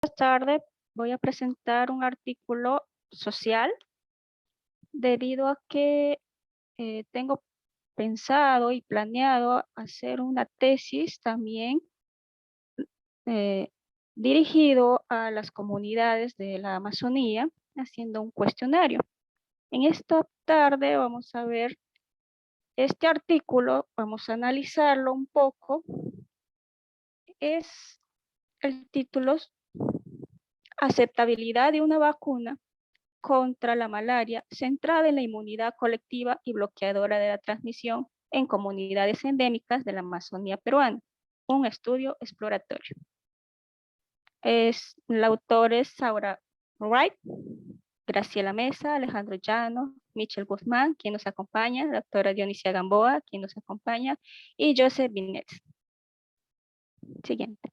Buenas tardes, voy a presentar un artículo social debido a que tengo pensado y planeado hacer una tesis también eh, dirigido a las comunidades de la Amazonía, haciendo un cuestionario. En esta tarde vamos a ver este artículo, vamos a analizarlo un poco. Es el título Aceptabilidad de una vacuna contra la malaria centrada en la inmunidad colectiva y bloqueadora de la transmisión en comunidades endémicas de la Amazonía peruana, un estudio exploratorio. El autor es Saura Wright, Graciela Mesa, Alejandro Llano, Michel Guzmán, quien nos acompaña, la doctora Dionisia Gamboa, quien nos acompaña, y Joseph Binet. Siguiente.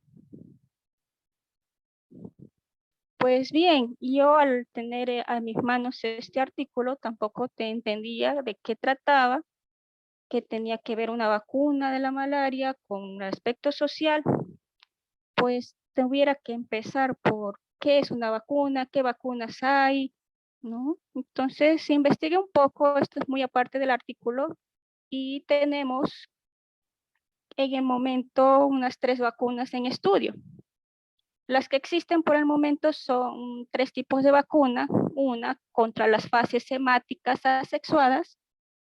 Pues bien, yo al tener a mis manos este artículo tampoco te entendía de qué trataba, que tenía que ver una vacuna de la malaria con un aspecto social, pues tuviera que empezar por qué es una vacuna, qué vacunas hay, ¿no? Entonces investigué un poco, esto es muy aparte del artículo, y tenemos en el momento unas 3 vacunas en estudio. Las que existen por el momento son 3 tipos de vacuna, una contra las fases hemáticas asexuadas,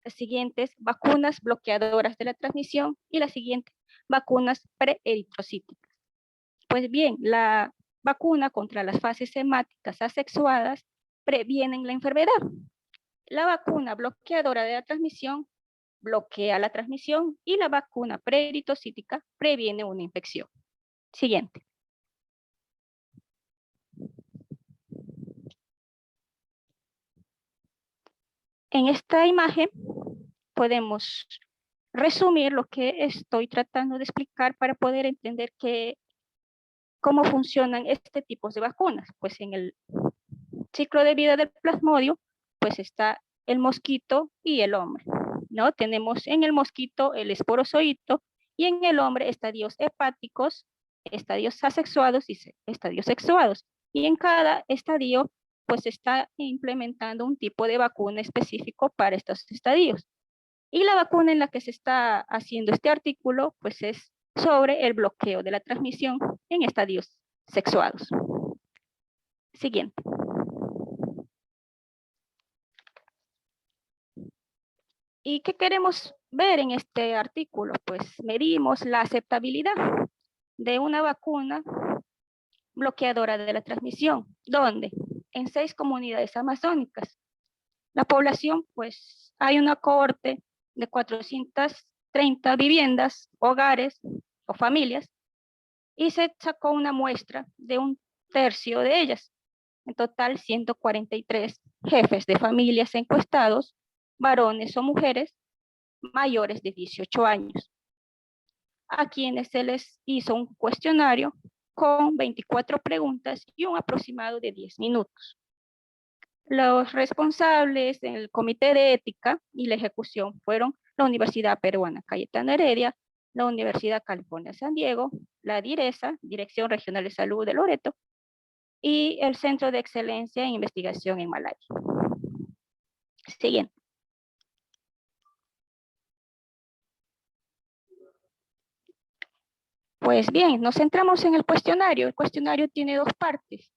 las siguientes vacunas bloqueadoras de la transmisión y las siguientes vacunas preeritrocíticas. Pues bien, la vacuna contra las fases hemáticas asexuadas previenen la enfermedad. La vacuna bloqueadora de la transmisión bloquea la transmisión y la vacuna preeritrocítica previene una infección. Siguiente. En esta imagen podemos resumir lo que estoy tratando de explicar para poder entender cómo funcionan este tipo de vacunas. Pues en el ciclo de vida del plasmodio, pues está el mosquito y el hombre, ¿no? Tenemos en el mosquito el esporozoito y en el hombre estadios hepáticos, estadios asexuados y estadios sexuados. Y en cada estadio, pues está implementando un tipo de vacuna específico para estos estadios. Y la vacuna en la que se está haciendo este artículo, pues es sobre el bloqueo de la transmisión en estadios sexuados. Siguiente. ¿Y qué queremos ver en este artículo? Pues medimos la aceptabilidad de una vacuna bloqueadora de la transmisión. ¿Dónde? En 6 comunidades amazónicas. La población, pues hay una cohorte de 430 viviendas, hogares o familias, y se sacó una muestra de un tercio de ellas. En total, 143 jefes de familias encuestados, varones o mujeres, mayores de 18 años, a quienes se les hizo un cuestionario con 24 preguntas y un aproximado de 10 minutos. Los responsables del Comité de Ética y la ejecución fueron la Universidad Peruana Cayetano Heredia, la Universidad California San Diego, la DIRESA, Dirección Regional de Salud de Loreto, y el Centro de Excelencia en Investigación en Malaria. Siguiente. Pues bien, nos centramos en el cuestionario. El cuestionario tiene 2 partes.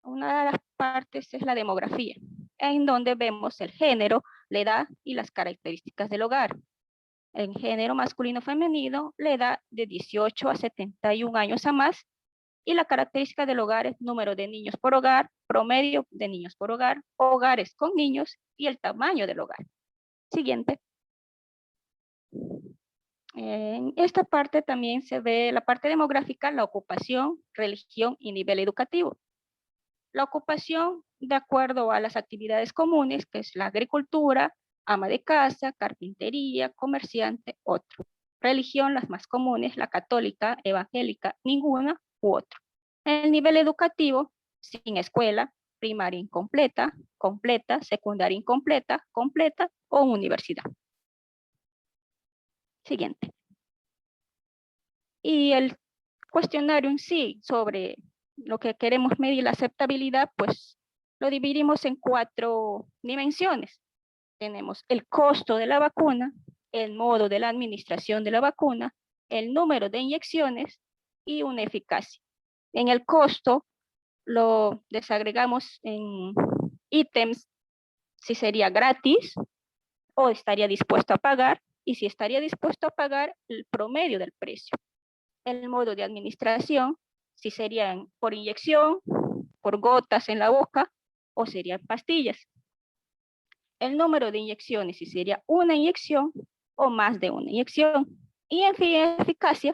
Una de las partes es la demografía, en donde vemos el género, la edad y las características del hogar. En género masculino-femenino, la edad de 18 a 71 años a más, y la característica del hogar es número de niños por hogar, promedio de niños por hogar, hogares con niños y el tamaño del hogar. Siguiente. En esta parte también se ve la parte demográfica, la ocupación, religión y nivel educativo. La ocupación, de acuerdo a las actividades comunes, que es la agricultura, ama de casa, carpintería, comerciante, otro. Religión, las más comunes, la católica, evangélica, ninguna u otro. El nivel educativo, sin escuela, primaria incompleta, completa, secundaria incompleta, completa o universidad. Siguiente. Y el cuestionario en sí sobre lo que queremos medir la aceptabilidad, pues lo dividimos en 4 dimensiones. Tenemos el costo de la vacuna, el modo de la administración de la vacuna, el número de inyecciones y una eficacia. En el costo lo desagregamos en ítems, si sería gratis o estaría dispuesto a pagar, y si estaría dispuesto a pagar, el promedio del precio. El modo de administración, si serían por inyección, por gotas en la boca o serían pastillas. El número de inyecciones, si sería una inyección o más de una inyección. Y en fin, eficacia,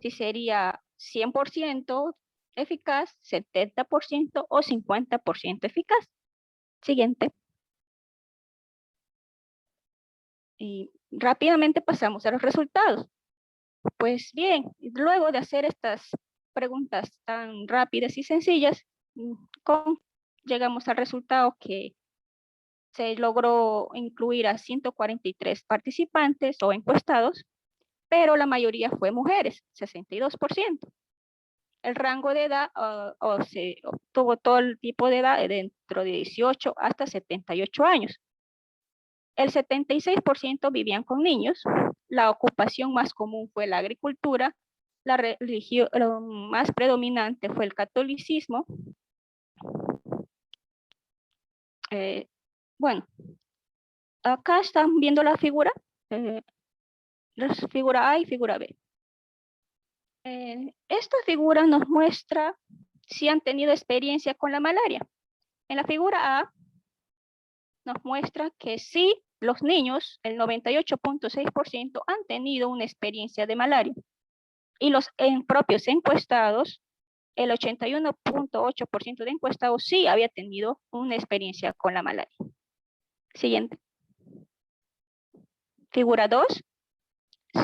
si sería 100% eficaz, 70% o 50% eficaz. Siguiente. Y rápidamente pasamos a los resultados. Pues bien, luego de hacer estas preguntas tan rápidas y sencillas, llegamos al resultado que se logró incluir a 143 participantes o encuestados, pero la mayoría fue mujeres, 62%. El rango de edad, se obtuvo todo el tipo de edad dentro de 18 hasta 78 años. El 76% vivían con niños. La ocupación más común fue la agricultura. La religión más predominante fue el catolicismo. Bueno, acá están viendo la figura A y figura B. Esta figura nos muestra si han tenido experiencia con la malaria. En la figura A nos muestra que sí, los niños, el 98.6%, han tenido una experiencia de malaria. Y los propios encuestados, el 81.8% de encuestados sí había tenido una experiencia con la malaria. Siguiente. Figura 2.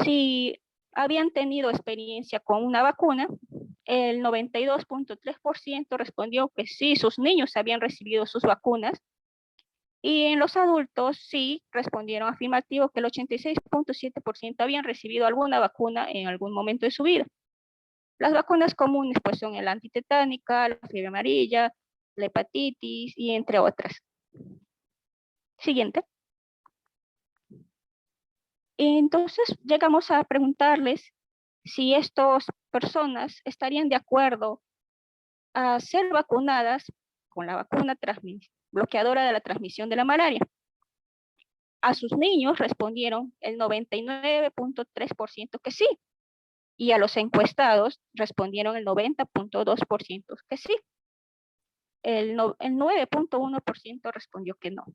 Si habían tenido experiencia con una vacuna, el 92.3% respondió que sí, sus niños habían recibido sus vacunas. Y en los adultos sí respondieron afirmativo que el 86.7% habían recibido alguna vacuna en algún momento de su vida. Las vacunas comunes pues son la antitetánica, la fiebre amarilla, la hepatitis y entre otras. Siguiente. Entonces llegamos a preguntarles si estas personas estarían de acuerdo a ser vacunadas con la vacuna bloqueadora de la transmisión de la malaria. A sus niños respondieron el 99.3% que sí, y a los encuestados respondieron el 90.2% que sí. El 9.1% respondió que no.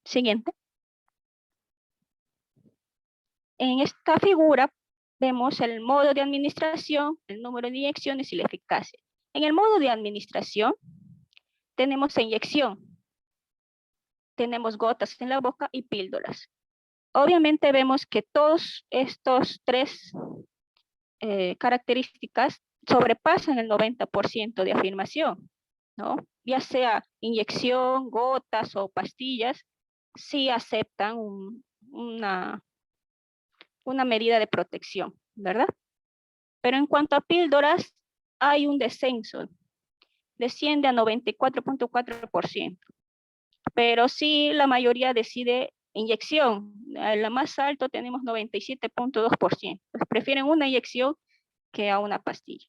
Siguiente. En esta figura vemos el modo de administración, el número de inyecciones y la eficacia. En el modo de administración tenemos inyección, tenemos gotas en la boca y píldoras. Obviamente vemos que todos estos tres características sobrepasan el 90% de afirmación, ¿no? Ya sea inyección, gotas o pastillas, sí aceptan una medida de protección, ¿verdad? Pero en cuanto a píldoras, hay un descenso, desciende a 94.4%, pero sí la mayoría decide inyección. A la más alto tenemos 97.2%, pues prefieren una inyección que a una pastilla.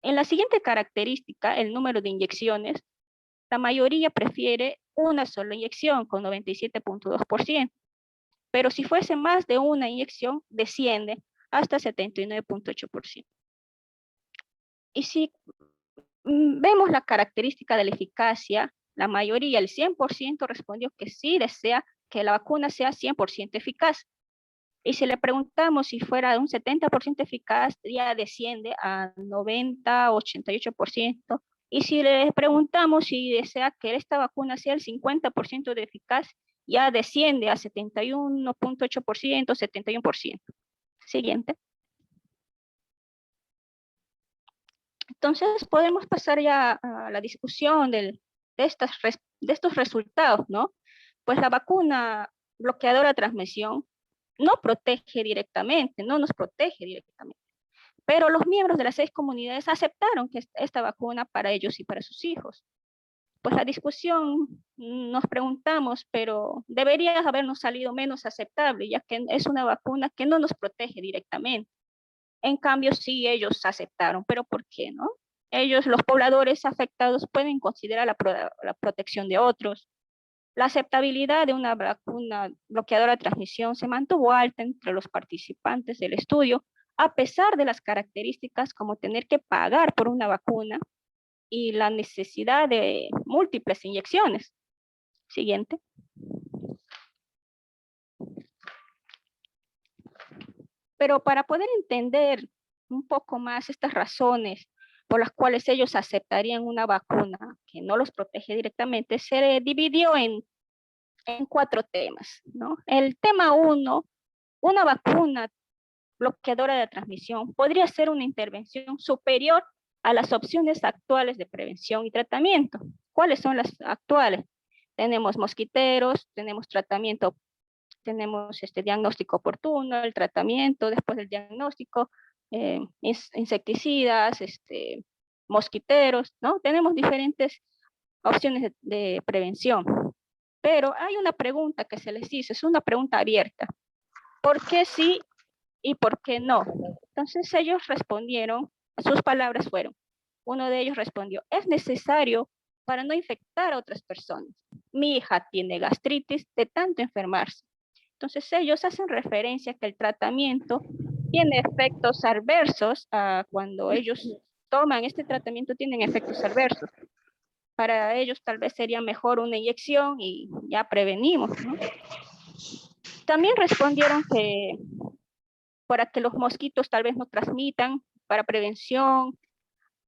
En la siguiente característica, el número de inyecciones, la mayoría prefiere una sola inyección con 97.2%, pero si fuese más de una inyección, desciende hasta 79.8%. Y si vemos la característica de la eficacia, la mayoría, el 100%, respondió que sí desea que la vacuna sea 100% eficaz. Y si le preguntamos si fuera un 70% eficaz, ya desciende a 90, 88%. Y si le preguntamos si desea que esta vacuna sea el 50% de eficaz, ya desciende a 71.8%, 71%. Siguiente. Entonces, podemos pasar ya a la discusión de estos resultados, ¿no? Pues la vacuna bloqueadora de transmisión no protege directamente, no nos protege directamente, Pero los miembros de las 6 comunidades aceptaron que esta vacuna para ellos y para sus hijos. Pues la discusión nos preguntamos, pero debería habernos salido menos aceptable, ya que es una vacuna que no nos protege directamente. En cambio, sí ellos aceptaron, pero ¿por qué no? Ellos, los pobladores afectados, pueden considerar la protección de otros. La aceptabilidad de una vacuna bloqueadora de transmisión se mantuvo alta entre los participantes del estudio, a pesar de las características como tener que pagar por una vacuna y la necesidad de múltiples inyecciones. Siguiente. Pero para poder entender un poco más estas razones por las cuales ellos aceptarían una vacuna que no los protege directamente, se dividió en 4 temas, ¿no? El tema 1, una vacuna bloqueadora de transmisión podría ser una intervención superior a las opciones actuales de prevención y tratamiento. ¿Cuáles son las actuales? Tenemos mosquiteros, tenemos tratamiento, tenemos diagnóstico oportuno, el tratamiento después del diagnóstico, insecticidas, mosquiteros, ¿no? Tenemos diferentes opciones de prevención. Pero hay una pregunta que se les hizo, es una pregunta abierta. ¿Por qué sí y por qué no? Entonces ellos respondieron, sus palabras fueron, uno de ellos respondió, es necesario para no infectar a otras personas. Mi hija tiene gastritis de tanto enfermarse. Entonces ellos hacen referencia a que el tratamiento tiene efectos adversos, cuando ellos toman este tratamiento tienen efectos adversos. Para ellos tal vez sería mejor una inyección y ya prevenimos, ¿no? También respondieron que para que los mosquitos tal vez no transmitan, para prevención,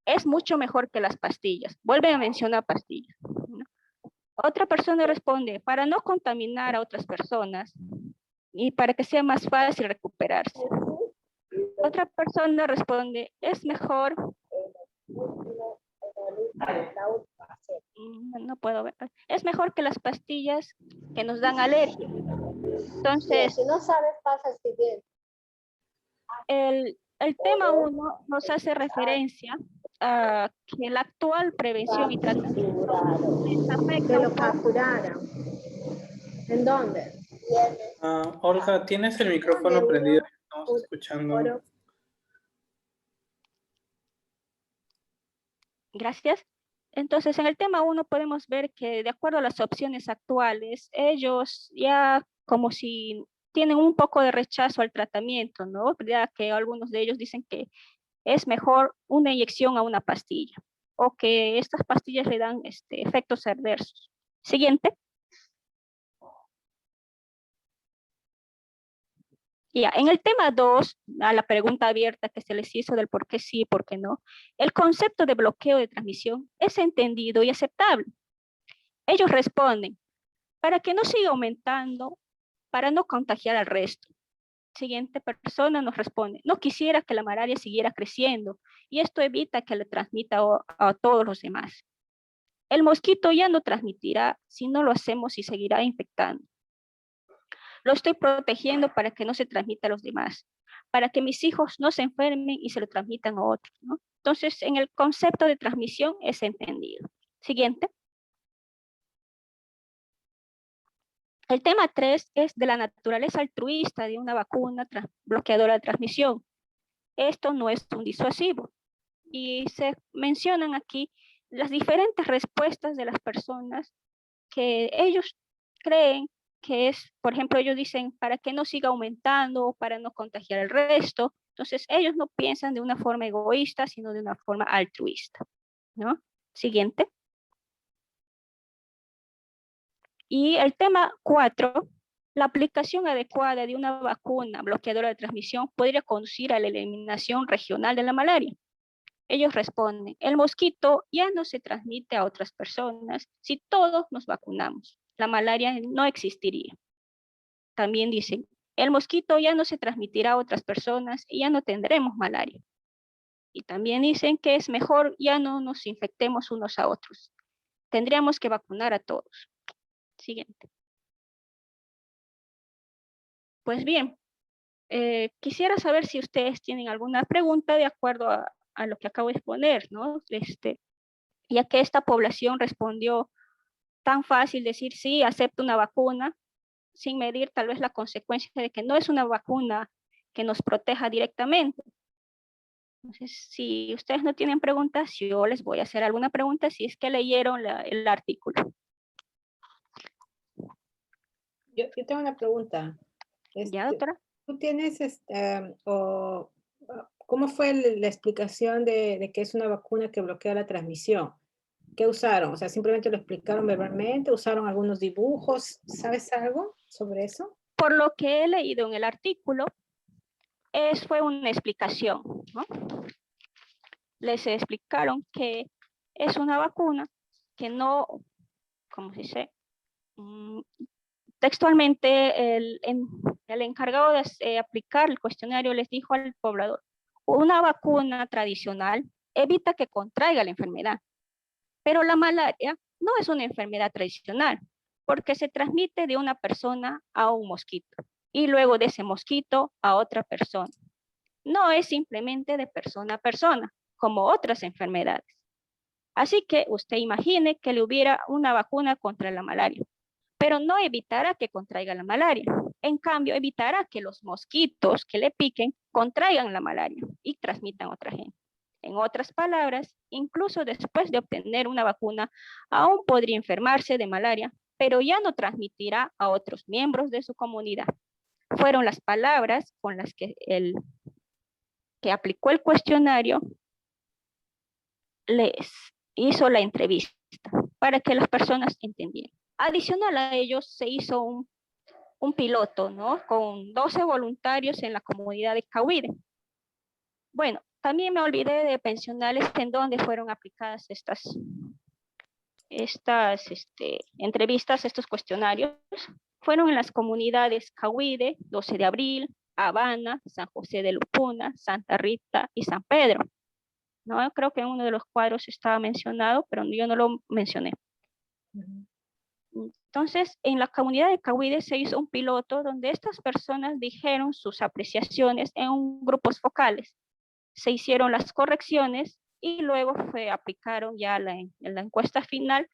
es mucho mejor que las pastillas. Vuelven a mencionar pastillas, ¿no? Otra persona responde, para no contaminar a otras personas y para que sea más fácil recuperarse. Otra persona responde, es mejor, no puedo ver, es mejor que las pastillas que nos dan alergia. Entonces, si no sabes, pasa el siguiente. El tema 1 nos hace referencia a que la actual prevención y tratamiento les afecta Que un lo poco. capturaron. ¿En dónde? Olga, ¿tienes el micrófono prendido? Estamos escuchando. Gracias. Entonces, en el tema 1 podemos ver que de acuerdo a las opciones actuales, ellos ya como si tienen un poco de rechazo al tratamiento, ¿no? Ya que algunos de ellos dicen que es mejor una inyección a una pastilla o que estas pastillas le dan efectos adversos. Siguiente. Ya, en el tema 2, a la pregunta abierta que se les hizo del por qué sí y por qué no, el concepto de bloqueo de transmisión es entendido y aceptable. Ellos responden, para que no siga aumentando, para no contagiar al resto. Siguiente persona nos responde, no quisiera que la malaria siguiera creciendo y esto evita que le transmita a todos los demás. El mosquito ya no transmitirá si no lo hacemos y seguirá infectando. Lo estoy protegiendo para que no se transmita a los demás, para que mis hijos no se enfermen y se lo transmitan a otros, ¿no? Entonces, en el concepto de transmisión es entendido. Siguiente. El tema 3 es de la naturaleza altruista de una vacuna bloqueadora de transmisión. Esto no es un disuasivo. Y se mencionan aquí las diferentes respuestas de las personas que ellos creen que es, por ejemplo, ellos dicen para que no siga aumentando, para no contagiar al resto. Entonces, ellos no piensan de una forma egoísta, sino de una forma altruista, ¿no? Siguiente. Y el tema 4, la aplicación adecuada de una vacuna bloqueadora de transmisión podría conducir a la eliminación regional de la malaria. Ellos responden, el mosquito ya no se transmite a otras personas si todos nos vacunamos. La malaria no existiría. También dicen, el mosquito ya no se transmitirá a otras personas y ya no tendremos malaria. Y también dicen que es mejor ya no nos infectemos unos a otros. Tendríamos que vacunar a todos. Siguiente. Pues bien, quisiera saber si ustedes tienen alguna pregunta de acuerdo a lo que acabo de exponer, ¿no? Ya que esta población respondió tan fácil decir sí, acepto una vacuna, sin medir tal vez la consecuencia de que no es una vacuna que nos proteja directamente. Entonces, si ustedes no tienen preguntas, yo les voy a hacer alguna pregunta si es que leyeron el artículo. Yo tengo una pregunta. ¿Ya, doctora? ¿Tú tienes, cómo fue la explicación de que es una vacuna que bloquea la transmisión? ¿Qué usaron? O sea, simplemente lo explicaron verbalmente, usaron algunos dibujos. ¿Sabes algo sobre eso? Por lo que he leído en el artículo, fue una explicación, ¿no? Les explicaron que es una vacuna que no, ¿cómo se dice? Textualmente, el encargado de aplicar el cuestionario les dijo al poblador, una vacuna tradicional evita que contraiga la enfermedad, pero la malaria no es una enfermedad tradicional, porque se transmite de una persona a un mosquito y luego de ese mosquito a otra persona. No es simplemente de persona a persona, como otras enfermedades. Así que usted imagine que le hubiera una vacuna contra la malaria, pero no evitará que contraiga la malaria. En cambio, evitará que los mosquitos que le piquen contraigan la malaria y transmitan a otra gente. En otras palabras, incluso después de obtener una vacuna, aún podría enfermarse de malaria, pero ya no transmitirá a otros miembros de su comunidad. Fueron las palabras con las que el que aplicó el cuestionario les hizo la entrevista para que las personas entendieran. Adicional a ellos se hizo un piloto, ¿no? Con 12 voluntarios en la comunidad de Cahuide. Bueno, también me olvidé de mencionarles en dónde fueron aplicadas estas entrevistas, estos cuestionarios. Fueron en las comunidades Cahuide, 12 de abril, Habana, San José de Lupuna, Santa Rita y San Pedro. ¿No? Creo que en uno de los cuadros estaba mencionado, pero yo no lo mencioné. Entonces, en la comunidad de Cahuide se hizo un piloto donde estas personas dijeron sus apreciaciones en grupos focales. Se hicieron las correcciones y luego aplicaron ya en la encuesta final,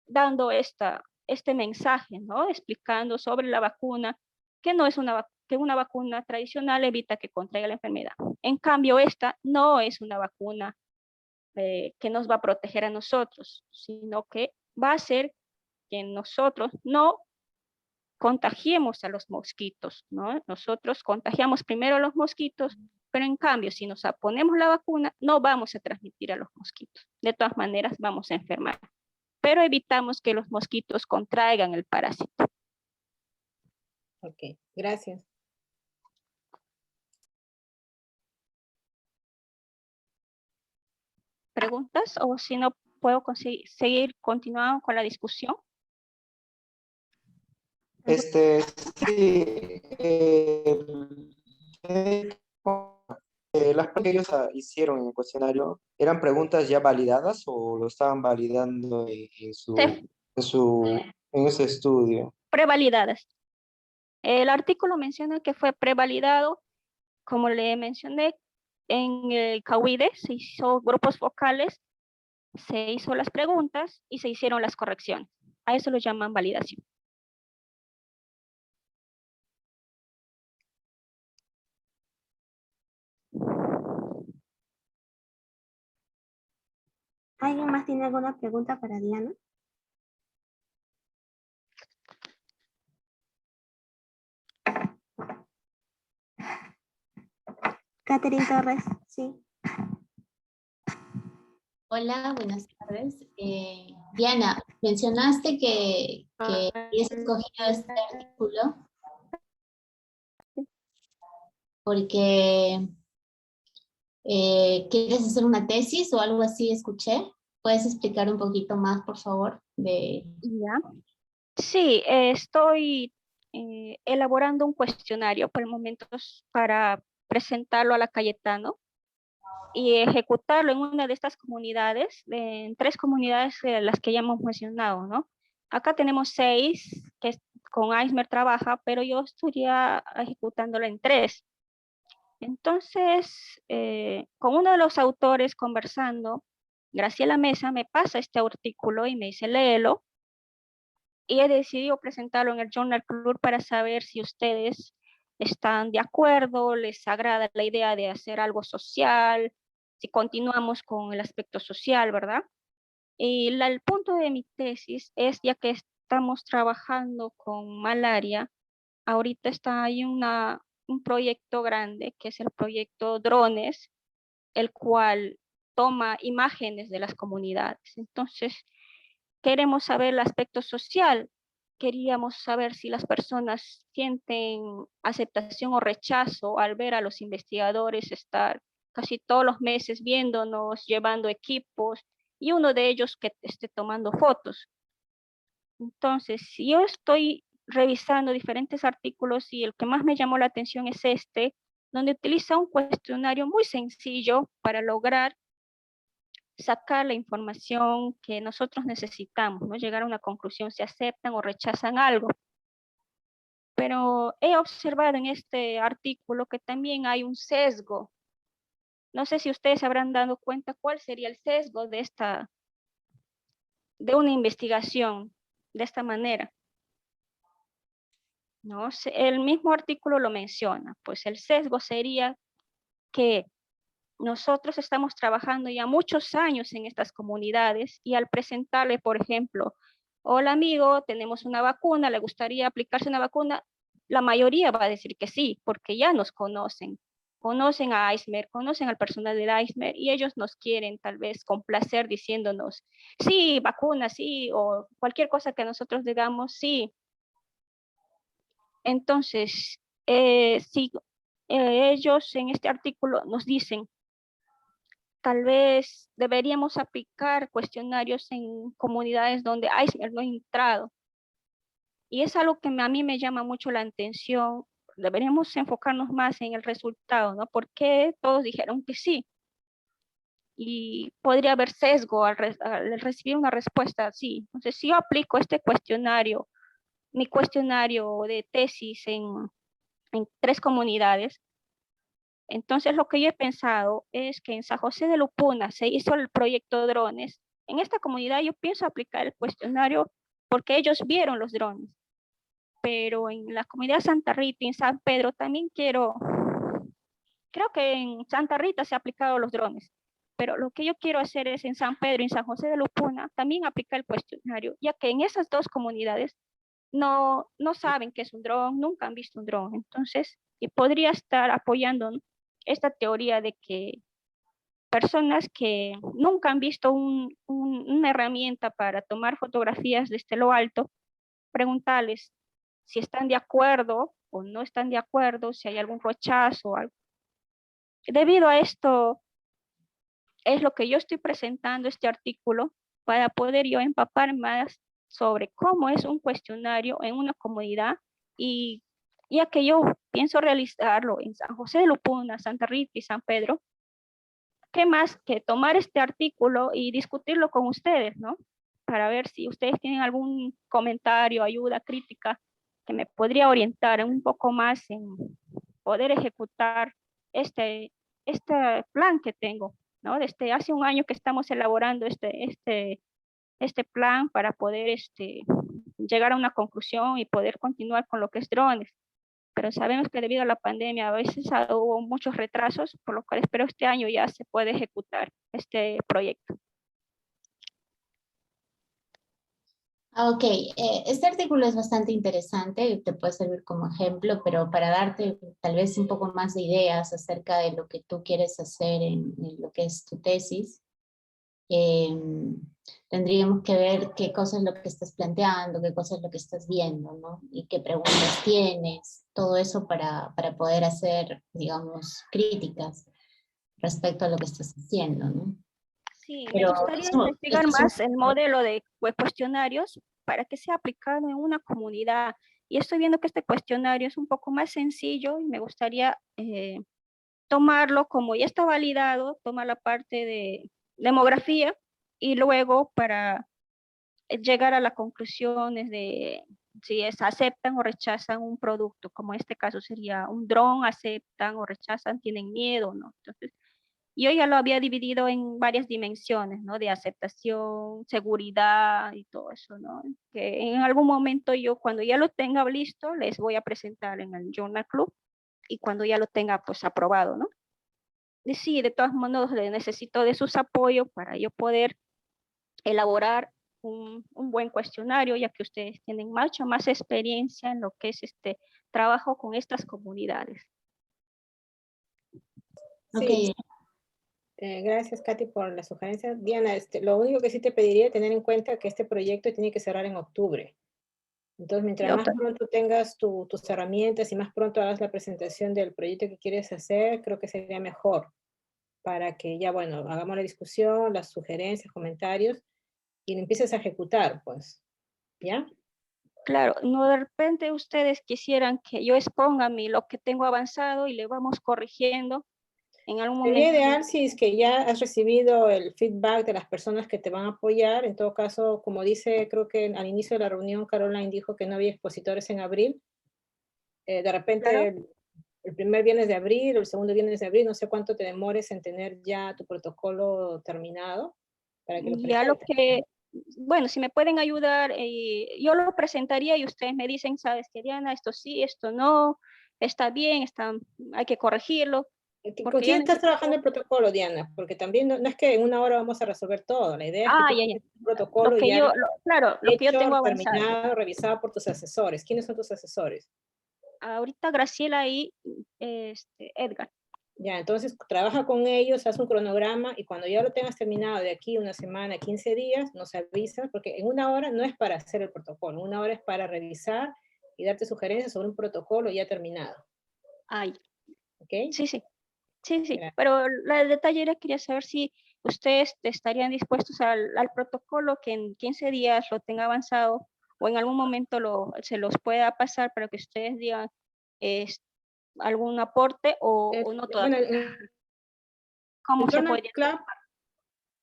dando este mensaje, ¿no? Explicando sobre la vacuna, que no es que una vacuna tradicional evita que contraiga la enfermedad. En cambio, esta no es una vacuna que nos va a proteger a nosotros, sino que va a hacer que nosotros no contagiemos a los mosquitos, ¿no? Nosotros contagiamos primero a los mosquitos, pero en cambio, si nos ponemos la vacuna, no vamos a transmitir a los mosquitos. De todas maneras, vamos a enfermar, pero evitamos que los mosquitos contraigan el parásito. Ok, gracias. ¿Preguntas? O si no, puedo seguir continuando con la discusión. Sí, las preguntas que ellos hicieron en el cuestionario, ¿eran preguntas ya validadas o lo estaban validando en ese estudio? Prevalidadas. El artículo menciona que fue prevalidado, como le mencioné, en el Cahuide se hizo grupos focales, se hizo las preguntas y se hicieron las correcciones. A eso lo llaman validación. ¿Alguien más tiene alguna pregunta para Diana? Catherine Torres, sí. Hola, buenas tardes. Diana, mencionaste que habías escogido este artículo porque quieres hacer una tesis o algo así, escuché. ¿Puedes explicar un poquito más, por favor? Ya. Sí, estoy elaborando un cuestionario por el momento para presentarlo a la Cayetano y ejecutarlo en una de estas comunidades, en 3 comunidades de las que ya hemos mencionado, ¿no? Acá tenemos 6 que con Aismer trabaja, pero yo estaría ejecutándolo en 3. Entonces, con uno de los autores conversando, Graciela Mesa me pasa este artículo y me dice, léelo. Y he decidido presentarlo en el Journal Club para saber si ustedes están de acuerdo, les agrada la idea de hacer algo social, si continuamos con el aspecto social, ¿verdad? Y el punto de mi tesis es, ya que estamos trabajando con malaria, ahorita hay un proyecto grande, que es el proyecto Drones, el cual toma imágenes de las comunidades. Entonces, queremos saber el aspecto social. Queríamos saber si las personas sienten aceptación o rechazo al ver a los investigadores estar casi todos los meses viéndonos, llevando equipos, y uno de ellos que esté tomando fotos. Entonces, si yo estoy revisando diferentes artículos y el que más me llamó la atención es este, donde utiliza un cuestionario muy sencillo para lograr sacar la información que nosotros necesitamos, ¿no? Llegar a una conclusión si aceptan o rechazan algo. Pero he observado en este artículo que también hay un sesgo. No sé si ustedes se habrán dado cuenta cuál sería el sesgo de una investigación de esta manera. ¿No? El mismo artículo lo menciona, pues el sesgo sería que nosotros estamos trabajando ya muchos años en estas comunidades y al presentarle, por ejemplo, hola amigo, tenemos una vacuna, ¿le gustaría aplicarse una vacuna? La mayoría va a decir que sí, porque ya nos conocen. Conocen a Icemer, conocen al personal de Icemer y ellos nos quieren tal vez complacer diciéndonos, sí, vacuna, sí, o cualquier cosa que nosotros digamos, sí. Entonces, si ellos en este artículo nos dicen, tal vez deberíamos aplicar cuestionarios en comunidades donde Iceberg no ha entrado. Y es algo que a mí me llama mucho la atención. Deberíamos enfocarnos más en el resultado, ¿no? Porque todos dijeron que sí. Y podría haber sesgo al recibir una respuesta así. Entonces, si yo aplico este cuestionario, mi cuestionario de tesis en 3 comunidades, entonces, lo que yo he pensado es que en San José de Lupuna se hizo el proyecto drones. En esta comunidad yo pienso aplicar el cuestionario porque ellos vieron los drones. Pero en la comunidad Santa Rita y en San Pedro también creo que en Santa Rita se han aplicado los drones. Pero lo que yo quiero hacer es en San Pedro y en San José de Lupuna también aplicar el cuestionario, ya que en esas 2 comunidades no saben qué es un dron, nunca han visto un dron. Entonces, y podría estar apoyando esta teoría de que personas que nunca han visto una herramienta para tomar fotografías desde lo alto, preguntarles si están de acuerdo o no están de acuerdo, si hay algún rechazo o algo. Debido a esto, es lo que yo estoy presentando este artículo para poder yo empapar más sobre cómo es un cuestionario en una comunidad y ya que yo pienso realizarlo en San José de Lupuna, Santa Rita y San Pedro, ¿qué más que tomar este artículo y discutirlo con ustedes, ¿no? Para ver si ustedes tienen algún comentario, ayuda, crítica, que me podría orientar un poco más en poder ejecutar este plan que tengo, ¿no? Desde hace un año que estamos elaborando este plan para poder llegar a una conclusión y poder continuar con lo que es drones. Pero sabemos que debido a la pandemia a veces hubo muchos retrasos, por lo cual espero este año ya se puede ejecutar este proyecto. Ok, este artículo es bastante interesante y te puede servir como ejemplo, pero para darte tal vez un poco más de ideas acerca de lo que tú quieres hacer en lo que es tu tesis, tendríamos que ver qué cosa es lo que estás planteando, qué cosa es lo que estás viendo, ¿no? Y qué preguntas tienes, todo eso para poder hacer, digamos, críticas respecto a lo que estás haciendo, ¿no? Sí, me Pero gustaría eso investigar es más el modelo de cuestionarios para que sea aplicado en una comunidad. Y estoy viendo que este cuestionario es un poco más sencillo y me gustaría tomarlo como ya está validado, tomar la parte de demografía y luego para llegar a las conclusiones de si es aceptan o rechazan un producto, como en este caso sería un dron, aceptan o rechazan, tienen miedo, ¿no? Entonces, yo ya lo había dividido en varias dimensiones, ¿no? De aceptación, seguridad y todo eso, ¿no? Que en algún momento yo, cuando ya lo tenga listo, les voy a presentar en el Journal Club y cuando ya lo tenga, pues, aprobado, ¿no? Y sí, de todos modos, necesito de sus apoyos para yo poder elaborar un buen cuestionario, ya que ustedes tienen mucha más experiencia en lo que es este trabajo con estas comunidades. Sí, Ok, gracias, Katy, por la sugerencia. Diana, lo único que sí te pediría es tener en cuenta que este proyecto tiene que cerrar en octubre. Entonces, mientras Yo más pronto tengas tus herramientas y más pronto hagas la presentación del proyecto que quieres hacer, creo que sería mejor para que ya, bueno, hagamos la discusión, las sugerencias, comentarios y lo empieces a ejecutar, pues. ¿Ya? Claro, no de repente ustedes quisieran que yo exponga lo que tengo avanzado y le vamos corrigiendo en algún Sería momento. ideal si es que ya has recibido el feedback de las personas que te van a apoyar. En todo caso, como dice, creo que al inicio de la reunión Caroline dijo que no había expositores en abril. De repente, Claro. el primer viernes de abril o el segundo viernes de abril, no sé cuánto te demores en tener ya tu protocolo terminado para que lo Ya lo presentes. que, bueno, si me pueden ayudar, yo lo presentaría y ustedes me dicen, sabes que Diana, esto sí, esto no, está bien, hay que corregirlo, ¿Con porque yo quién estás trabajando necesito, el protocolo, Diana? Porque también no es que en una hora vamos a resolver todo. La idea es que tú ya, ya, tengas un protocolo ya claro, lo que yo hecho, tengo avanzado. terminado, revisado por tus asesores. ¿Quiénes son tus asesores? Ahorita Graciela y Edgar. Ya, entonces trabaja con ellos, haz un cronograma y cuando ya lo tengas terminado de aquí una semana, 15 días, nos avisas, porque en una hora no es para hacer el protocolo, una hora es para revisar y darte sugerencias sobre un protocolo ya terminado. Ay, ¿Ok? sí, sí. Sí, sí, Gracias. pero el detalle era, quería saber si ustedes estarían dispuestos al protocolo que en 15 días lo tenga avanzado o en algún momento se los pueda pasar para que ustedes digan algún aporte o no Bueno, todavía. ¿Cómo el se Journal podría? Club,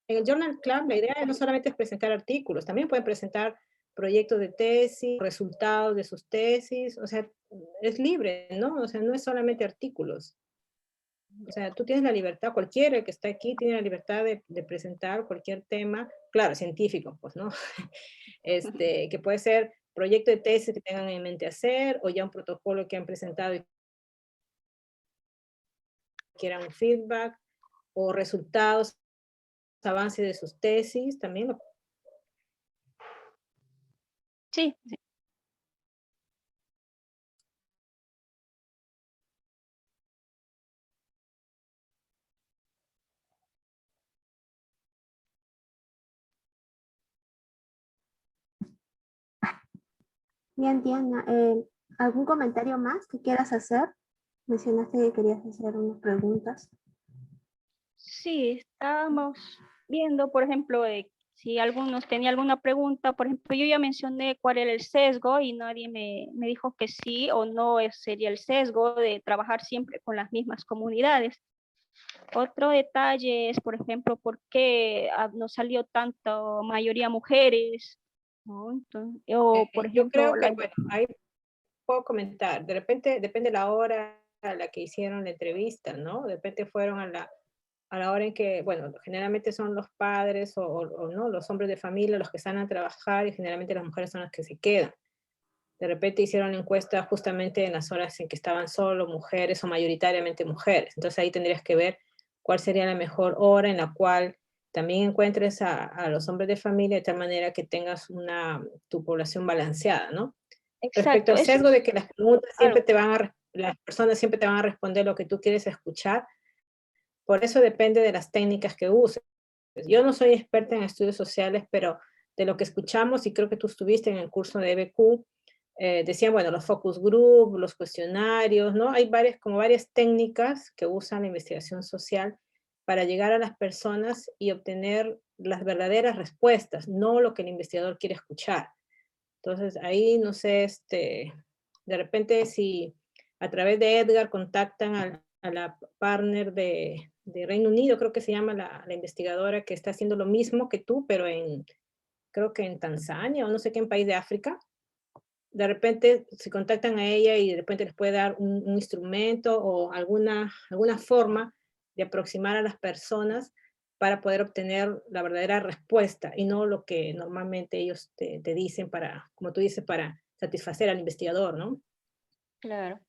en el Journal Club la idea no solamente es presentar artículos, también pueden presentar proyectos de tesis, resultados de sus tesis, o sea, es libre, ¿no? O sea, no es solamente artículos. O sea, tú tienes la libertad, cualquiera que está aquí tiene la libertad de presentar cualquier tema, claro, científico, pues, ¿no? Que puede ser proyecto de tesis que tengan en mente hacer, o ya un protocolo que han presentado y quieran un feedback, o resultados, avances de sus tesis, también. Sí, sí. Bien, Diana, ¿algún comentario más que quieras hacer? Mencionaste que querías hacer unas preguntas. Sí, estábamos viendo, por ejemplo, si algunos tenía alguna pregunta. Por ejemplo, yo ya mencioné cuál era el sesgo y nadie me dijo que sí o no sería el sesgo de trabajar siempre con las mismas comunidades. Otro detalle es, por ejemplo, por qué no salió tanto mayoría mujeres, ¿no? Entonces, o, por Yo ejemplo, creo que, bueno, ahí puedo comentar, de repente depende la hora a la que hicieron la entrevista, ¿no? De repente fueron a la hora en que, bueno, generalmente son los padres o no, los hombres de familia los que salen a trabajar y generalmente las mujeres son las que se quedan. De repente hicieron la encuesta justamente en las horas en que estaban solo mujeres o mayoritariamente mujeres. Entonces ahí tendrías que ver cuál sería la mejor hora en la cual también encuentres a los hombres de familia de tal manera que tengas tu población balanceada, ¿no? Respecto exacto, al eso sesgo de que las preguntas siempre algo. te van a, las personas siempre te van a responder lo que tú quieres escuchar, por eso depende de las técnicas que uses. Yo no soy experta en estudios sociales, pero de lo que escuchamos, y creo que tú estuviste en el curso de EBQ, decían, bueno, los focus group, los cuestionarios, ¿no? Hay como varias técnicas que usan la investigación social para llegar a las personas y obtener las verdaderas respuestas, no lo que el investigador quiere escuchar. Entonces, ahí, no sé, de repente si a través de Edgar contactan a la partner de Reino Unido, creo que se llama la investigadora que está haciendo lo mismo que tú, pero creo que en Tanzania o no sé qué, en país de África. de repente se contactan a ella y de repente les puede dar un instrumento o alguna forma de aproximar a las personas para poder obtener la verdadera respuesta y no lo que normalmente ellos te dicen para, como tú dices, para satisfacer al investigador, ¿no? Claro.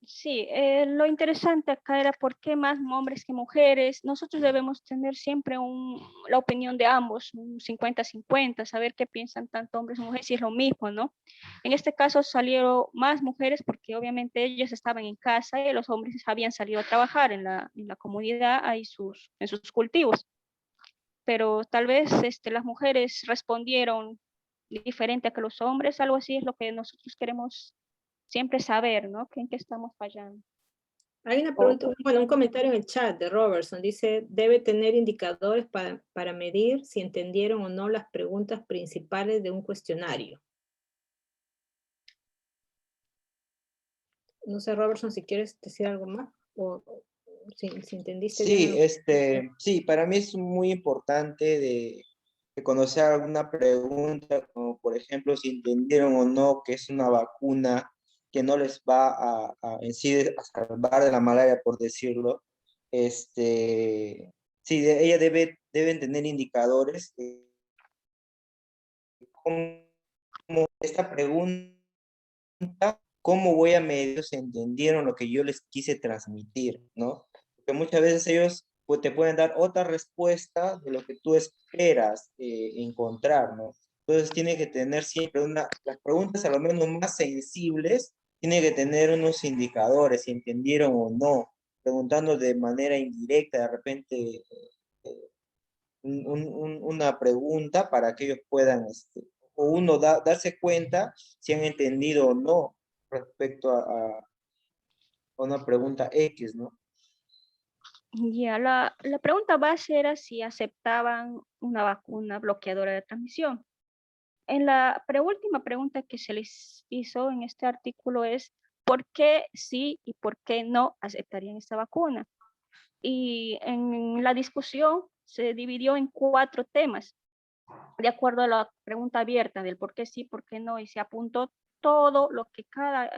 Sí, lo interesante acá era por qué más hombres que mujeres. Nosotros debemos tener siempre la opinión de ambos, un 50-50, saber qué piensan tanto hombres y mujeres, si es lo mismo, ¿no? En este caso salieron más mujeres porque obviamente ellas estaban en casa y los hombres habían salido a trabajar en la comunidad, en sus cultivos. Pero tal vez las mujeres respondieron diferente a que los hombres, algo así es lo que nosotros queremos siempre saber, ¿no? ¿En qué estamos fallando? Hay una pregunta, bueno, un comentario en el chat de Robertson, dice, debe tener indicadores para medir si entendieron o no las preguntas principales de un cuestionario. No sé, Robertson, si quieres decir algo más, o si entendiste bien. Sí, sí, para mí es muy importante de conocer alguna pregunta, como por ejemplo, si entendieron o no que es una vacuna que no les va en sí a salvar de la malaria, por decirlo. Sí, ella deben tener indicadores de cómo esta pregunta, cómo voy a medir si entendieron lo que yo les quise transmitir, ¿no? Porque muchas veces ellos pues, te pueden dar otra respuesta de lo que tú esperas encontrar, ¿no? Entonces tiene que tener siempre las preguntas a lo menos más sensibles, tiene que tener unos indicadores, si entendieron o no, preguntando de manera indirecta, de repente una pregunta para que ellos puedan, o uno darse cuenta si han entendido o no respecto a una pregunta X, ¿no? Ya, la pregunta base era si aceptaban una vacuna bloqueadora de transmisión. En la última pregunta que se les hizo en este artículo es ¿por qué sí y por qué no aceptarían esta vacuna? Y en la discusión se dividió en 4 temas, de acuerdo a la pregunta abierta del por qué sí, por qué no, y se apuntó todo lo que cada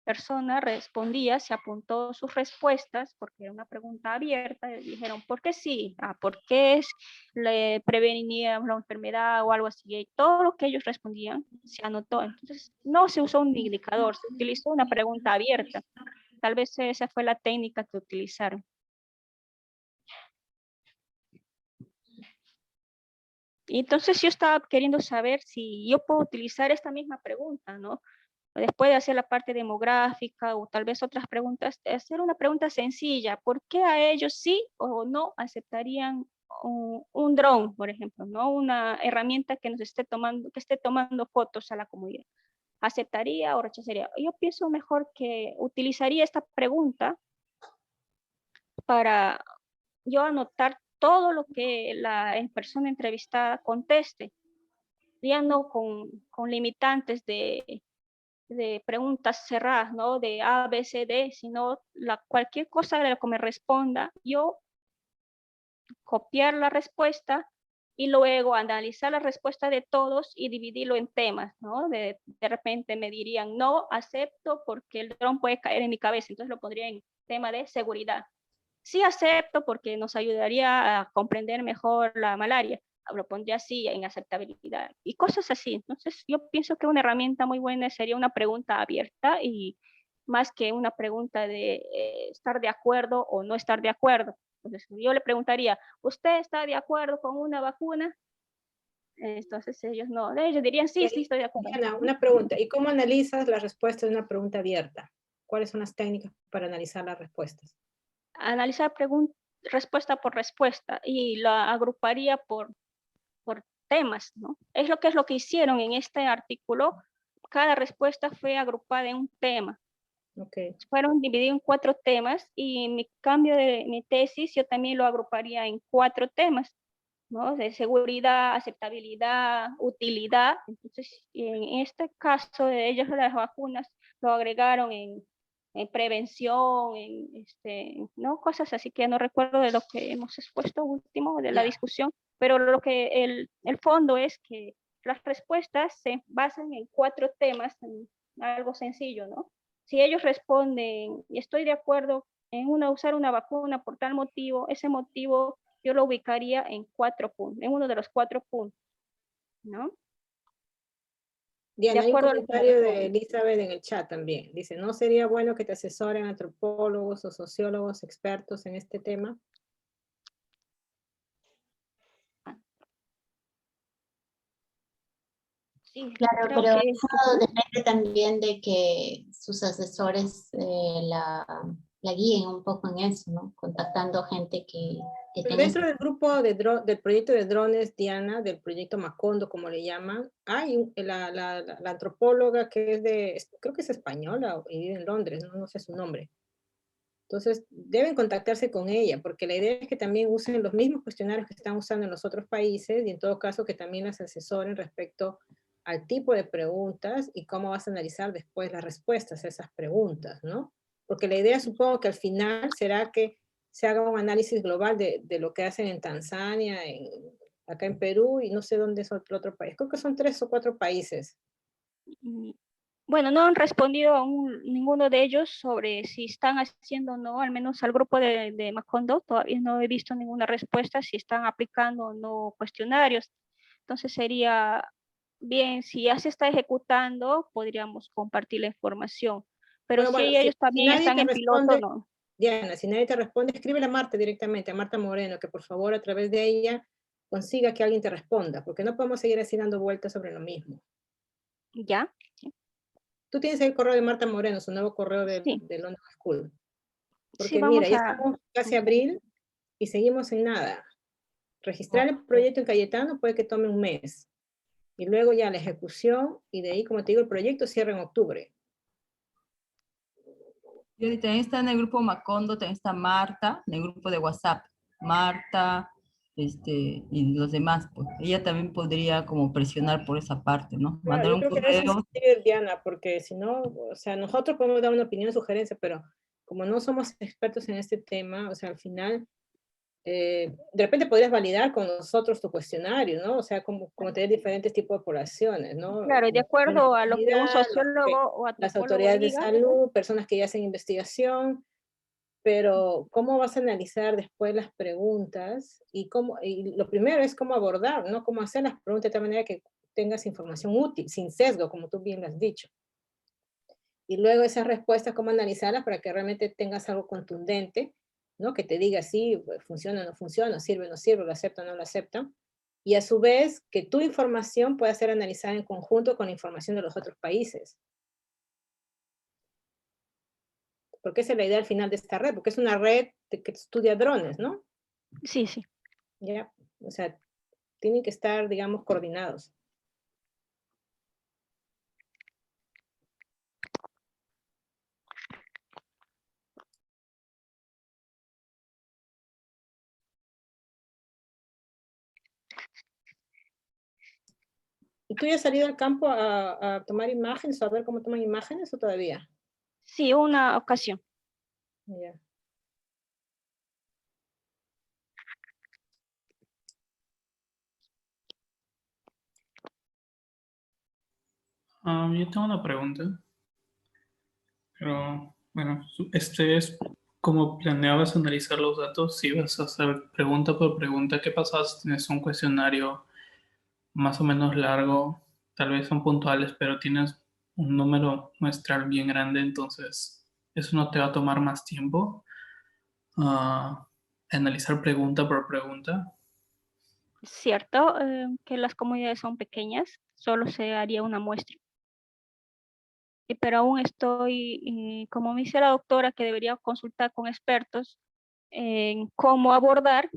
persona respondía, se apuntó sus respuestas, porque era una pregunta abierta, y dijeron, ¿por qué sí? ¿Por qué le prevenía la enfermedad o algo así? Y todo lo que ellos respondían se anotó. Entonces, no se usó un indicador, se utilizó una pregunta abierta. Tal vez esa fue la técnica que utilizaron. Y entonces yo estaba queriendo saber si yo puedo utilizar esta misma pregunta, ¿no? Después de hacer la parte demográfica o tal vez otras preguntas, hacer una pregunta sencilla. ¿Por qué a ellos sí o no aceptarían un dron, por ejemplo, ¿no? Una herramienta que esté tomando fotos a la comunidad? ¿Aceptaría o rechazaría? Yo pienso mejor que utilizaría esta pregunta para yo anotar todo lo que la persona entrevistada conteste, ya no con limitantes de preguntas cerradas, ¿no? De A, B, C, D, sino cualquier cosa de la que me responda, yo copiar la respuesta y luego analizar la respuesta de todos y dividirlo en temas, ¿no? De repente me dirían, no acepto porque el dron puede caer en mi cabeza, entonces lo pondría en tema de seguridad. Sí acepto porque nos ayudaría a comprender mejor la malaria, lo pondría así en aceptabilidad y cosas así. Entonces yo pienso que una herramienta muy buena sería una pregunta abierta y más que una pregunta de estar de acuerdo o no estar de acuerdo. Entonces yo le preguntaría, ¿usted está de acuerdo con una vacuna? Entonces ellos dirían, sí, sí, estoy de acuerdo. Diana, una pregunta, ¿y cómo analizas la respuesta de una pregunta abierta? ¿Cuáles son las técnicas para analizar las respuestas? Analizar respuesta por respuesta y la agruparía por temas, ¿no? Es lo que hicieron en este artículo. Cada respuesta fue agrupada en un tema. Okay. Fueron divididos en 4 temas y mi cambio de mi tesis yo también lo agruparía en 4 temas, ¿no? De seguridad, aceptabilidad, utilidad. Entonces, en este caso de ellos, las vacunas lo agregaron en prevención, ¿no? Cosas así que no recuerdo de lo que hemos expuesto último de la discusión, pero lo que el fondo es que las respuestas se basan en 4 temas, en algo sencillo, ¿no? Si ellos responden, y estoy de acuerdo en usar una vacuna por tal motivo, ese motivo yo lo ubicaría en 4 puntos, en uno de los 4 puntos, ¿no? Diana, De hay un acuerdo a lo que me comentario de responden. Elizabeth en el chat también. Dice, ¿no sería bueno que te asesoren antropólogos o sociólogos expertos en este tema? Sí, Claro, creo pero que eso depende también de que sus asesores la guíen un poco en eso, ¿no? Contactando gente que Pero tenga... dentro del grupo del proyecto de drones, Diana, del proyecto Macondo, como le llaman, hay la antropóloga que creo que es española y vive en Londres, no sé su nombre. Entonces, deben contactarse con ella, porque la idea es que también usen los mismos cuestionarios que están usando en los otros países y en todo caso que también las asesoren respecto al tipo de preguntas y cómo vas a analizar después las respuestas a esas preguntas, ¿no? Porque la idea supongo que al final será que se haga un análisis global de lo que hacen en Tanzania, acá en Perú y no sé dónde es otro país. Creo que son 3 o 4 países. bueno, no han respondido ninguno de ellos sobre si están haciendo o no, al menos al grupo de Macondo, todavía no he visto ninguna respuesta si están aplicando o no cuestionarios. Entonces sería bien, si ya se está ejecutando, podríamos compartir la información. Pero Bueno, si bueno, ellos si también nadie están te en piloto, responde, no. Diana, si nadie te responde, escríbele a Marta directamente, a Marta Moreno, que por favor a través de ella consiga que alguien te responda, porque no podemos seguir así dando vueltas sobre lo mismo. ¿Ya? Tú tienes ahí el correo de Marta Moreno, su nuevo correo Sí, de London School. sí, Porque mira, vamos ya a... estamos casi abril y seguimos en nada. Registrar el proyecto en Cayetano puede que tome un mes. Y luego ya la ejecución, y de ahí, como te digo, el proyecto cierra en octubre. Y también está en el grupo Macondo, también está Marta, en el grupo de WhatsApp. Marta, y los demás, pues. Ella también podría como presionar por esa parte, ¿no? Claro, Mandar yo un creo que en ese correo. sentido, Diana, porque si no, o sea, nosotros podemos dar una opinión, sugerencia, pero como no somos expertos en este tema, o sea, al final, de repente podrías validar con nosotros tu cuestionario, ¿no? O sea, como tener diferentes tipos de poblaciones, ¿no? Claro, de La acuerdo a lo que un comunidad, sociólogo o las antropólogo autoridades de diga, salud, personas que ya hacen investigación, pero ¿cómo vas a analizar después las preguntas? Y lo primero es cómo abordar, ¿no? Cómo hacer las preguntas de tal manera que tengas información útil, sin sesgo, como tú bien lo has dicho. Y luego esas respuestas, cómo analizarlas para que realmente tengas algo contundente, ¿no? Que te diga si funciona o no funciona, sirve o no sirve, lo acepta o no lo acepta. Y a su vez, que tu información pueda ser analizada en conjunto con la información de los otros países. Porque esa es la idea al final de esta red, porque es una red que estudia drones, ¿no? sí, sí. Ya, o sea, tienen que estar, digamos, coordinados. ¿Y tú ya has salido al campo a tomar imágenes o a ver cómo toman imágenes o todavía? Sí, una ocasión. Ya. Yo tengo una pregunta, pero bueno, este es como planeabas analizar los datos, si vas a hacer pregunta por pregunta, ¿qué pasa si tienes un cuestionario más o menos largo? Tal vez son puntuales, pero tienes un número muestral bien grande, entonces eso no te va a tomar más tiempo. Analizar pregunta por pregunta. Es cierto que las comunidades son pequeñas, solo se haría una muestra. Pero aún estoy, como me dice la doctora, que debería consultar con expertos en cómo abordar,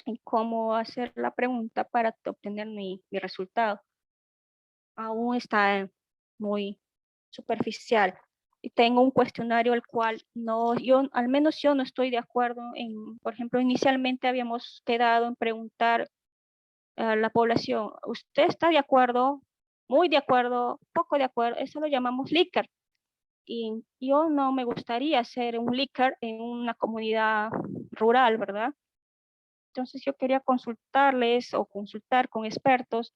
en cómo hacer la pregunta para obtener mi resultado. Aún está muy superficial. Y tengo un cuestionario al cual al menos yo no estoy de acuerdo en, por ejemplo, inicialmente habíamos quedado en preguntar a la población, ¿usted está de acuerdo? Muy de acuerdo, poco de acuerdo, eso lo llamamos Likert. Y yo no me gustaría hacer un Likert en una comunidad rural, ¿verdad? Entonces yo quería consultarles o consultar con expertos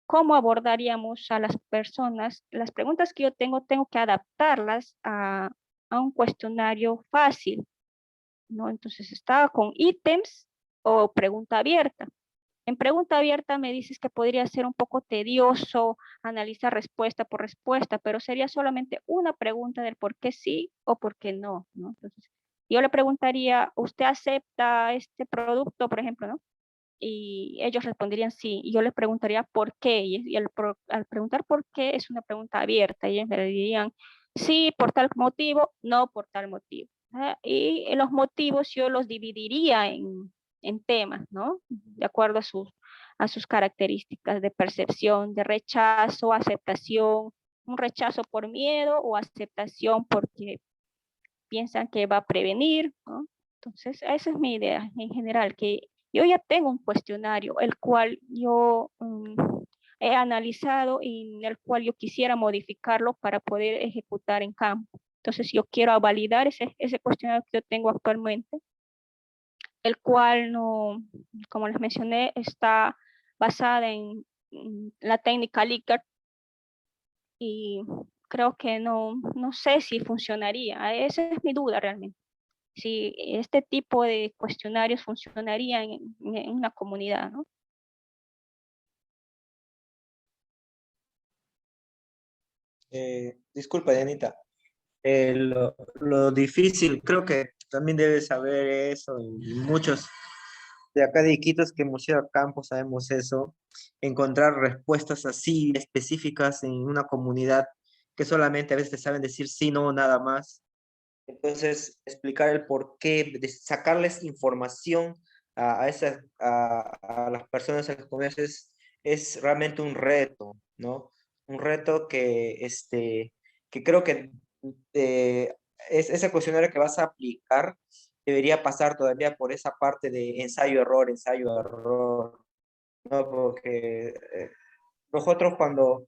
¿cómo abordaríamos a las personas? Las preguntas que yo tengo que adaptarlas a un cuestionario fácil, ¿no? Entonces estaba con ítems o pregunta abierta. En pregunta abierta me dices que podría ser un poco tedioso analizar respuesta por respuesta, pero sería solamente una pregunta del por qué sí o por qué no, ¿no? Entonces, yo le preguntaría, ¿usted acepta este producto, por ejemplo, no? Y ellos responderían sí, y yo les preguntaría por qué, al preguntar por qué es una pregunta abierta, y ellos me dirían sí por tal motivo, no por tal motivo. Y los motivos yo los dividiría en temas, ¿no? De acuerdo a sus características de percepción, de rechazo, aceptación, un rechazo por miedo o aceptación porque piensan que va a prevenir, ¿no? Entonces, esa es mi idea en general, que yo ya tengo un cuestionario, el cual yo he analizado y en el cual yo quisiera modificarlo para poder ejecutar en campo. Entonces, yo quiero validar ese cuestionario que yo tengo actualmente, el cual, no, como les mencioné, está basada en la técnica Likert y creo que no sé si funcionaría. Esa es mi duda realmente. Si este tipo de cuestionarios funcionaría en una comunidad, ¿no? Disculpa, Dianita. Lo difícil, creo que también debes saber eso, y muchos de acá de Iquitos que hemos ido a campo sabemos eso, encontrar respuestas así específicas en una comunidad que solamente a veces te saben decir sí, no, nada más. Entonces, explicar el porqué, de sacarles información a las personas, a los comercios, es realmente un reto, ¿no? Un reto que creo que ese cuestionario que vas a aplicar debería pasar todavía por esa parte de ensayo, error, ¿no? Porque nosotros cuando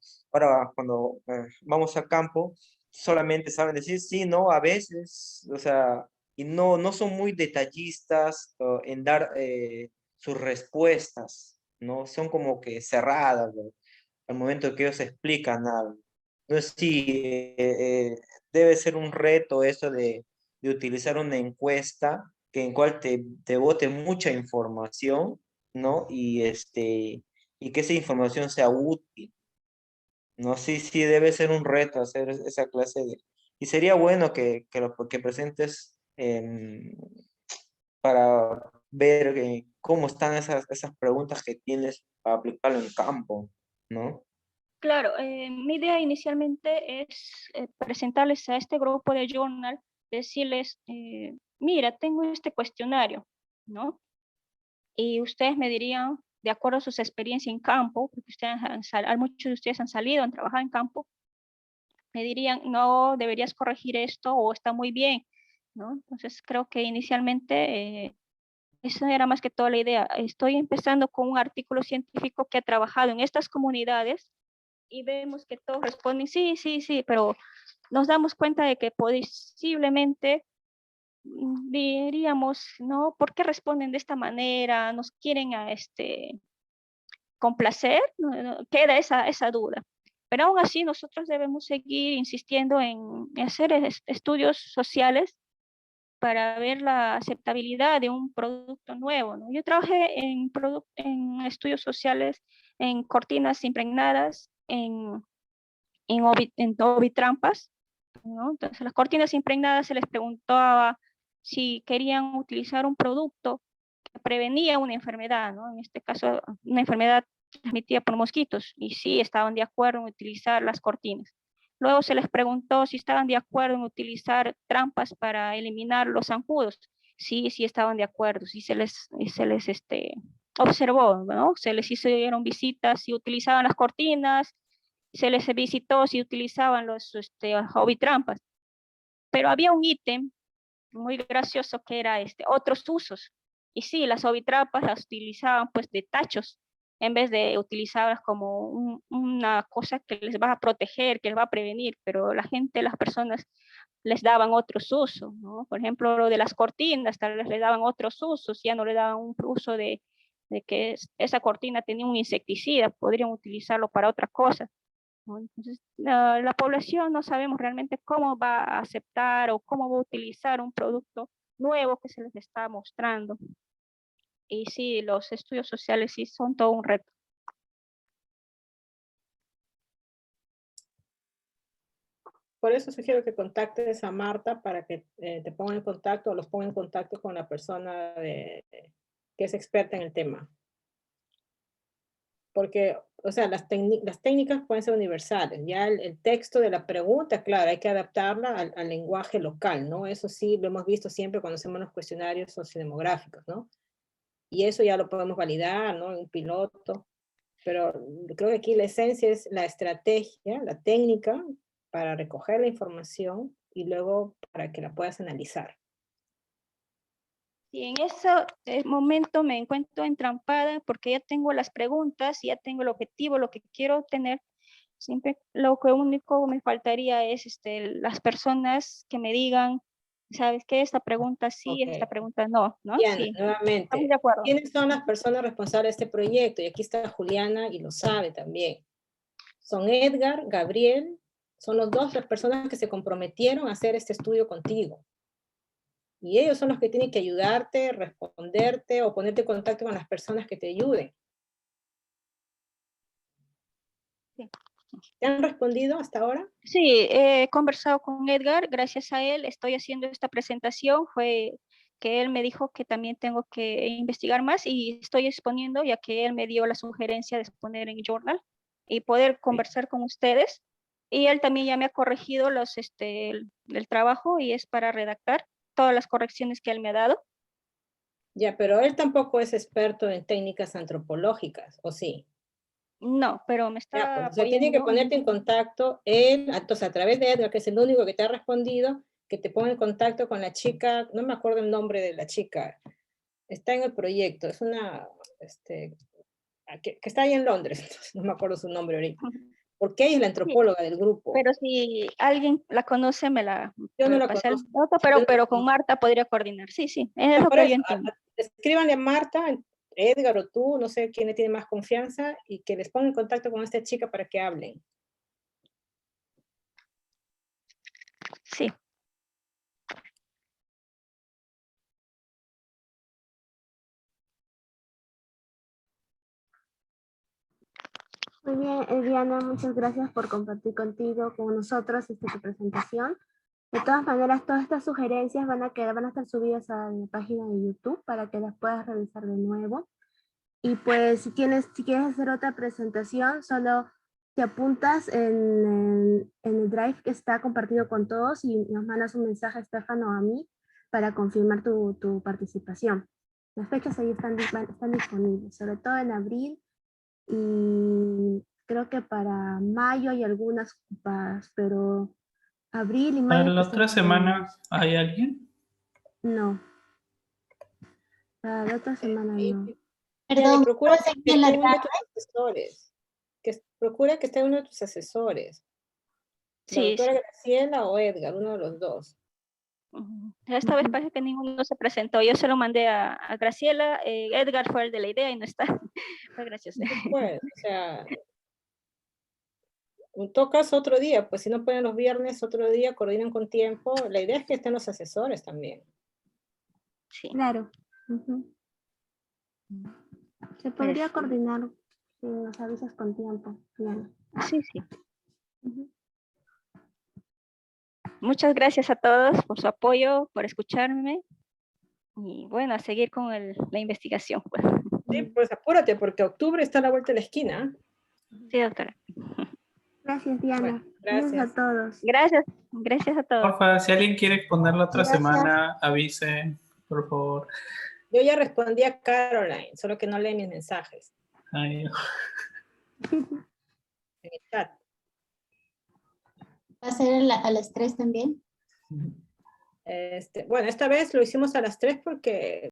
vamos a campo, solamente saben decir sí, no, a veces, o sea, y no son muy detallistas en dar sus respuestas, ¿no? Son como que cerradas, ¿no? Al momento que ellos explican algo. Entonces sí, debe ser un reto eso de utilizar una encuesta que en cual te bote mucha información, ¿no? Y que esa información sea útil. No, sí, sí, debe ser un reto hacer esa clase de... Y sería bueno que presentes para ver cómo están esas preguntas que tienes para aplicarlo en campo, ¿no? Claro, mi idea inicialmente es presentarles a este grupo de journal, decirles, mira, tengo este cuestionario, ¿no? Y ustedes me dirían, de acuerdo a sus experiencias en campo, porque muchos de ustedes han salido, han trabajado en campo, me dirían, no, deberías corregir esto o está muy bien, ¿no? Entonces creo que inicialmente esa era más que toda la idea. Estoy empezando con un artículo científico que ha trabajado en estas comunidades y vemos que todos responden sí, sí, sí, pero nos damos cuenta de que posiblemente diríamos, ¿no? ¿Por qué responden de esta manera? ¿Nos quieren complacer? Queda esa duda. Pero aún así nosotros debemos seguir insistiendo en hacer estudios sociales para ver la aceptabilidad de un producto nuevo, ¿no? Yo trabajé en estudios sociales, en cortinas impregnadas, en ovitrampas, ¿no? Entonces, las cortinas impregnadas se les preguntaba si querían utilizar un producto que prevenía una enfermedad, ¿no? En este caso, una enfermedad transmitida por mosquitos, y sí estaban de acuerdo en utilizar las cortinas. Luego se les preguntó si estaban de acuerdo en utilizar trampas para eliminar los zancudos. Sí, sí estaban de acuerdo, sí se les observó, ¿no? Se les hicieron visitas y utilizaban las cortinas, se les visitó si utilizaban los hobby trampas, pero había un ítem muy gracioso que era otros usos. Y sí, las hobby trampas las utilizaban pues de tachos, en vez de utilizarlas como una cosa que les va a proteger, que les va a prevenir, pero la gente, las personas les daban otros usos, ¿no? Por ejemplo, lo de las cortinas, tal vez le daban otros usos, ya no le daban un uso de de que esa cortina tenía un insecticida, podrían utilizarlo para otra cosa, ¿no? Entonces, la población no sabemos realmente cómo va a aceptar o cómo va a utilizar un producto nuevo que se les está mostrando. Y sí, los estudios sociales sí son todo un reto. Por eso sugiero que contactes a Marta para que te ponga en contacto o los ponga en contacto con la persona que es experta en el tema. Porque, o sea, las técnicas pueden ser universales. Ya el texto de la pregunta, claro, hay que adaptarla al lenguaje local, ¿no? Eso sí, lo hemos visto siempre cuando hacemos los cuestionarios sociodemográficos, ¿no? Y eso ya lo podemos validar, ¿no? En un piloto. Pero creo que aquí la esencia es la estrategia, la técnica para recoger la información y luego para que la puedas analizar. Y en ese momento me encuentro entrampada porque ya tengo las preguntas, ya tengo el objetivo, lo que quiero obtener. Siempre lo que único me faltaría es las personas que me digan, ¿sabes qué? Esta pregunta sí, esta Ok. pregunta no, ¿no? Diana, Sí, estamos nuevamente, de acuerdo. ¿quiénes son las personas responsables de este proyecto? Y aquí está Juliana y lo sabe también. Son Edgar, Gabriel, son las dos personas que se comprometieron a hacer este estudio contigo. Y ellos son los que tienen que ayudarte, responderte o ponerte en contacto con las personas que te ayuden. Sí. ¿Te han respondido hasta ahora? Sí, he conversado con Edgar, gracias a él estoy haciendo esta presentación, fue que él me dijo que también tengo que investigar más y estoy exponiendo ya que él me dio la sugerencia de exponer en Journal y poder conversar con ustedes. Y él también ya me ha corregido el trabajo y es para redactar todas las correcciones que él me ha dado. Ya, pero él tampoco es experto en técnicas antropológicas, ¿o sí? No, pero me Ya, está pues, o sea, tiene que apoyando. ponerte en contacto él, entonces a través de Edgar, que es el único que te ha respondido, que te ponga en contacto con la chica, no me acuerdo el nombre de la chica, está en el proyecto, es una, que está ahí en Londres, no me acuerdo su nombre ahorita, porque ella es la Sí, antropóloga del grupo. pero si alguien la conoce, me la Yo no puede la pasar el conozco. dato, Yo no pero la con conozco. Marta podría coordinar. Sí, sí, es lo Por que yo eso, entiendo. escríbanle a Marta, Edgar o tú, no sé quién le tiene más confianza, y que les ponga en contacto con esta chica para que hablen. Sí. Muy bien, Diana, muchas gracias por compartir contigo, con nosotros, tu presentación. De todas maneras, todas estas sugerencias van a estar subidas a la página de YouTube para que las puedas revisar de nuevo. Y pues, si quieres hacer otra presentación, solo te apuntas en el Drive que está compartido con todos y nos mandas un mensaje a Estefano o a mí para confirmar tu participación. Las fechas ahí están disponibles, sobre todo en abril, y creo que para mayo hay algunas ocupadas, pero abril y Para mayo la que otra están semana, disponibles. ¿hay alguien? No, para la otra semana no. Yani, Perdón, procura ¿puedo seguir que en la esté uno de tarde? tus asesores. Procura que esté uno de tus asesores. La Sí, doctora sí. Graciela o Edgar, uno de los dos. Esta vez Ujú. parece que ninguno se presentó. Yo se lo mandé a Graciela. Edgar fue el de la idea y no está. Fue gracioso. Pues, o sea, tocas otro día, pues si no pueden los viernes, otro día, coordinan con tiempo. La idea es que estén los asesores también. Sí. Claro. Ujú. Se podría Perfecto. coordinar si nos avisas con tiempo. Bien. Sí, sí. Ujú. Muchas gracias a todos por su apoyo, por escucharme. Y bueno, a seguir con la investigación, pues. Sí, pues apúrate, porque octubre está a la vuelta de la esquina. Sí, doctora. Gracias, Diana. Bueno, Gracias gracias. a todos. Gracias. Gracias a todos. Porfa, si alguien quiere exponer la otra Gracias. semana, avise, por favor. Yo ya respondí a Caroline, solo que no lee mis mensajes Ay, en el chat. ¿Va a ser a las 3 también? Bueno, esta vez lo hicimos a las 3 porque